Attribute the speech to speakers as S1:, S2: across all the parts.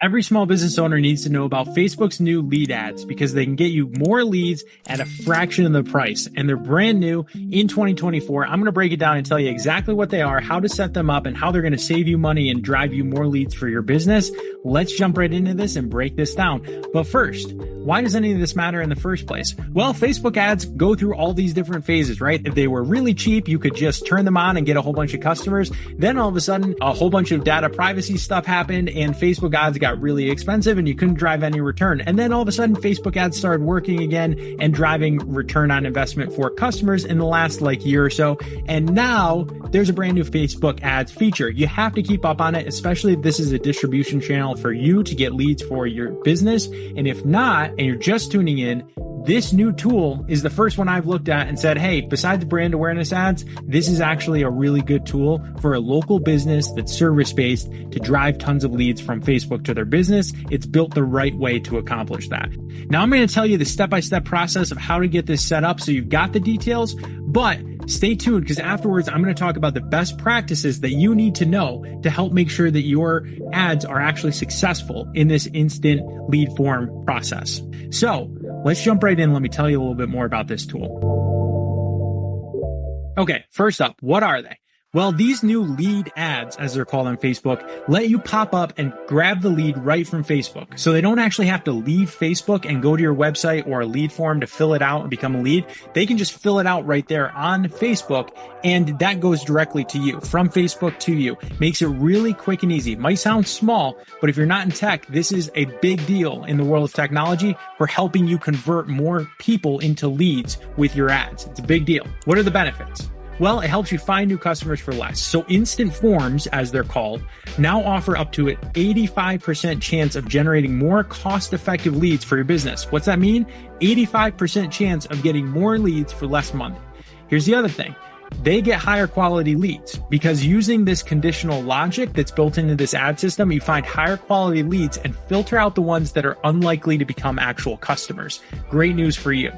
S1: Every small business owner needs to know about Facebook's new lead ads because they can get you more leads at a fraction of the price. And they're brand new in 2024. I'm going to break it down and tell you exactly what they are, how to set them up, and how they're going to save you money and drive you more leads for your business. Let's jump right into this and break this down. But first, why does any of this matter in the first place? Well, Facebook ads go through all these different phases, right? If they were really cheap, you could just turn them on and get a whole bunch of customers. Then all of a sudden, a whole bunch of data privacy stuff happened and Facebook ads got really expensive and you couldn't drive any return. And then all of a sudden, Facebook ads started working again and driving return on investment for customers in the last year or so. And now there's a brand new Facebook ads feature. You have to keep up on it, especially if this is a distribution channel for you to get leads for your business. And if not, and you're just tuning in, this new tool is the first one I've looked at and said, hey, besides brand awareness ads, this is actually a really good tool for a local business that's service-based to drive tons of leads from Facebook to their business. It's built the right way to accomplish that. Now, I'm going to tell you the step-by-step process of how to get this set up so you've got the details, but stay tuned because afterwards, I'm going to talk about the best practices that you need to know to help make sure that your ads are actually successful in this instant lead form process. So let's jump right in. Let me tell you a little bit more about this tool. Okay, first up, what are they? Well, these new lead ads, as they're called on Facebook, let you pop up and grab the lead right from Facebook. So they don't actually have to leave Facebook and go to your website or a lead form to fill it out and become a lead. They can just fill it out right there on Facebook, and that goes directly to you, from Facebook to you. Makes it really quick and easy. Might sound small, but if you're not in tech, this is a big deal in the world of technology for helping you convert more people into leads with your ads. It's a big deal. What are the benefits? Well, it helps you find new customers for less. So instant forms, as they're called, now offer up to an 85% chance of generating more cost-effective leads for your business. What's that mean? 85% chance of getting more leads for less money. Here's the other thing. They get higher quality leads because using this conditional logic that's built into this ad system, you find higher quality leads and filter out the ones that are unlikely to become actual customers. Great news for you.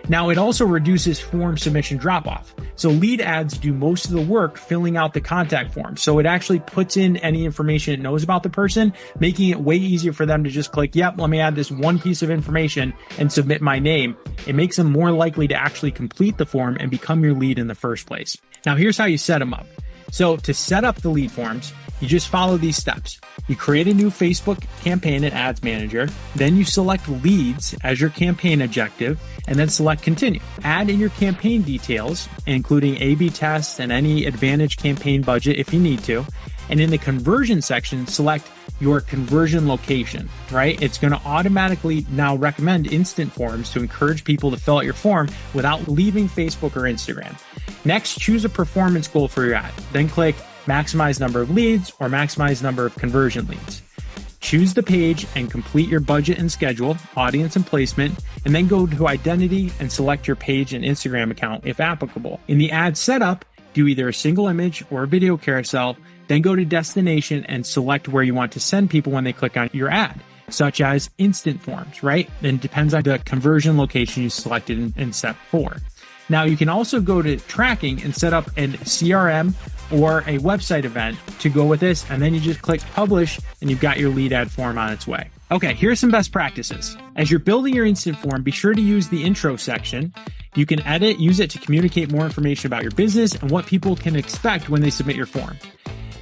S1: Now, it also reduces form submission drop-off. So lead ads do most of the work filling out the contact form. So it actually puts in any information it knows about the person, making it way easier for them to just click, yep, let me add this one piece of information and submit my name. It makes them more likely to actually complete the form and become your lead in the first place. Now, here's how you set them up. So to set up the lead forms, you just follow these steps. You create a new Facebook campaign in Ads Manager, then you select leads as your campaign objective, and then select continue. Add in your campaign details, including A/B tests and any advantage campaign budget if you need to. And in the conversion section, select your conversion location, right? It's going to automatically now recommend instant forms to encourage people to fill out your form without leaving Facebook or Instagram. Next, choose a performance goal for your ad. Then click maximize number of leads or maximize number of conversion leads. Choose the page and complete your budget and schedule, audience and placement, and then go to identity and select your page and Instagram account if applicable. In the ad setup, do either a single image or a video carousel, then go to destination and select where you want to send people when they click on your ad, such as instant forms, right? Then it depends on the conversion location you selected in step 4. Now you can also go to tracking and set up an CRM or a website event to go with this, and then you just click publish and you've got your lead ad form on its way. Okay, here's some best practices. As you're building your instant form, be sure to use the intro section. You can use it to communicate more information about your business and what people can expect when they submit your form.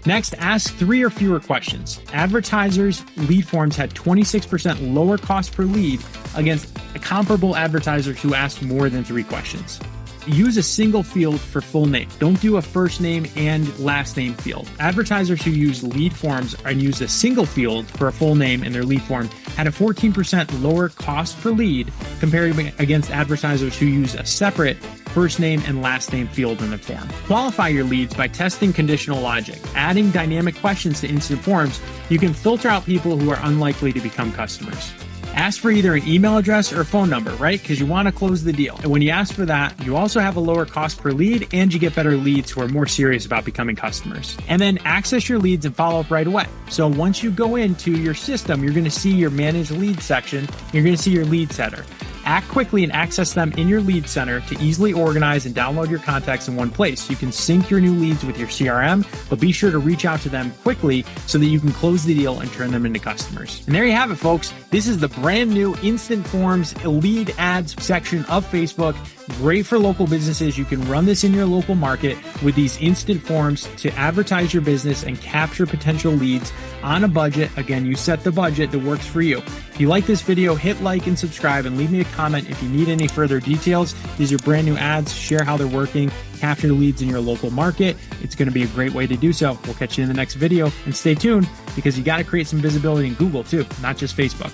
S1: Next, ask 3 or fewer questions. Advertisers' lead forms had 26% lower cost per lead against comparable advertisers who asked more than 3 questions. Use a single field for full name. Don't do a first name and last name field. Advertisers who use lead forms and use a single field for a full name in their lead form had a 14% lower cost per lead compared against advertisers who use a separate first name and last name field in the form. Qualify your leads by testing conditional logic. Adding dynamic questions to instant forms, you can filter out people who are unlikely to become customers. Ask for either an email address or a phone number, right? Because you want to close the deal. And when you ask for that, you also have a lower cost per lead and you get better leads who are more serious about becoming customers. And then access your leads and follow up right away. So once you go into your system, you're going to see your manage lead section. You're going to see your lead setter. Act quickly and access them in your lead center to easily organize and download your contacts in one place. You can sync your new leads with your CRM, but be sure to reach out to them quickly so that you can close the deal and turn them into customers. And there you have it, folks. This is the brand new Instant Forms lead ads section of Facebook. Great for local businesses. You can run this in your local market with these instant forms to advertise your business and capture potential leads on a budget. Again, you set the budget that works for you. If you like this video, hit like and subscribe and leave me a comment if you need any further details. These are brand new ads. Share how they're working. Capture leads in your local market. It's going to be a great way to do so. We'll catch you in the next video, and stay tuned because you got to create some visibility in Google too, not just Facebook.